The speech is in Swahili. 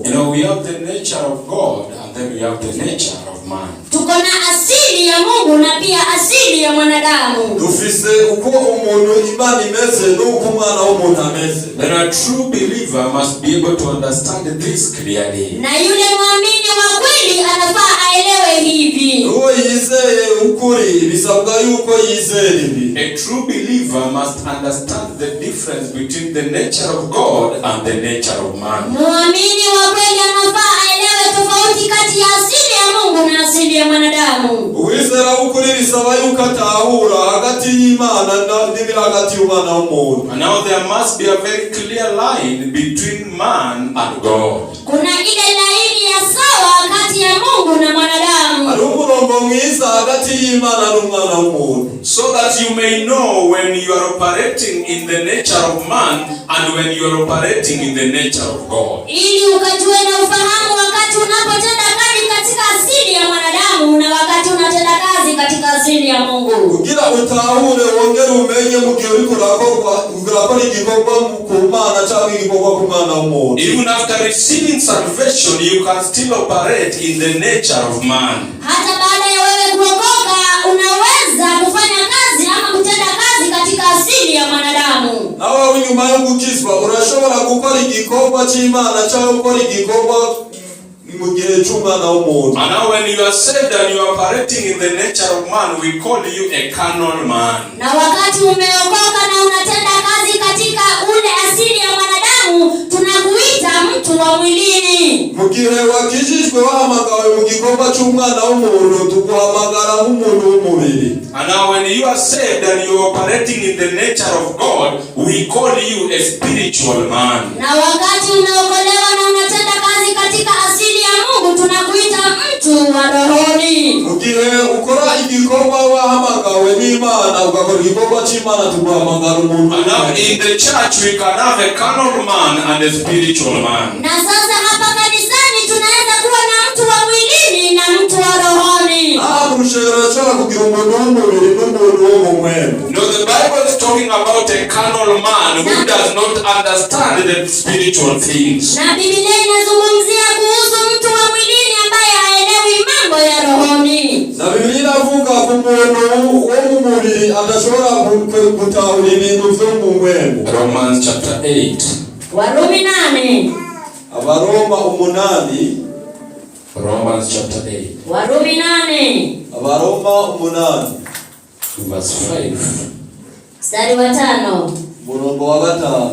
You know, we have the nature of God and then we have the nature of man. Tuko na asili ya Mungu na pia asili ya mwanadamu. Dufise uko umuntu Imana imeze nuko umwana w'umuntu ameze. Then a true believer must be able to understand this clearly. Na yule muamini wa kweli anafaa aelewe hivi. Uwo yizeye ukuri bisabwa yuko yizeye ibi. A true believer must understand the difference between the nature of God and the nature of man. Muamini wa kweli anafaa aelewe tofauti kati ya asili ya Mungu na asili ya mwanadamu. Uwizera ukuri bisaba yuko atahura hagati y'Imana n'ibiri hagati y'umwana w'umuntu. And now there must be a very clear line between man and God. Kuna ile laini ya sawa kati ya Mungu na mwanadamu. Ari umurongo mwiza hagati y'Imana n'umwana w'umuntu. So that you may know when you are operating in the nature of man and when you are operating in the nature of God. Ili ukajue na ufahamu wakati unapotenda kazi katika asili ya mwanadamu na wakati unatenda kazi katika asili ya Mungu. Kugira utahure wongere umenye mu gihe uriko urakora igikorwa ku Mana cyangwa igikorwa ku mwana w'umuntu. Even after receiving salvation, you can still operate in the nature of man. Hata baada ya wewe kuokoka unaweza kufanya kazi ama kutenda kazi katika asili ya mwanadamu. Na wewe nyuma yo gukizwa urashobora gukora igikorwa cy'Imana cyangwa gukora igikorwa mu gihe cy'umwana w'umuntu. And now when you are saved and you are operating in the nature of man, we call you a carnal man. Na wakati umeokoka na unatenda kazi katika ule asili ya mwanadamu, tunakuita mtu wa mwilini. Mu gihe wakijijwe wahamagawe mu gikorwa cy'umwana w'umuntu tuguhamagara nk'umuntu w'umubiri. And now when you are saved and you are operating in the nature of God, we call you a spiritual man. Na wakati umeokolewa na unatenda kazi katika asili ya Mungu, tunakuita mtu wa rohoni. Mu gihe ukora igikorwa wahamagawe n'Imana ugakora igikorwa cy'Imana tuguhamagara umuntu. And now in the church we can have a carnal man and a spiritual man. Na sasa hapa kanisani tunaweza kuwa na mtu wa mwilini na mtu wa rohoni. Kushera kugira umuntu w'umubiri n'umuntu wo mu mwembe. No, the Bible is talking about a carnal man who does not understand the spiritual things. Na Biblia inazungumzia kuhusu mtu wa mwilini ambaye haelewi mambo ya rohoni. Na Biblia inavuga ku muntu wo mu mubiri adashobora gutahura ibintu byo mu mwembe. Romans chapter 8. Warumi 8. Abaroma 8. Romans chapter 8. Warumi 8. Abaroma 8. Verse 5. Mstari wa 5. Murongo wa 5.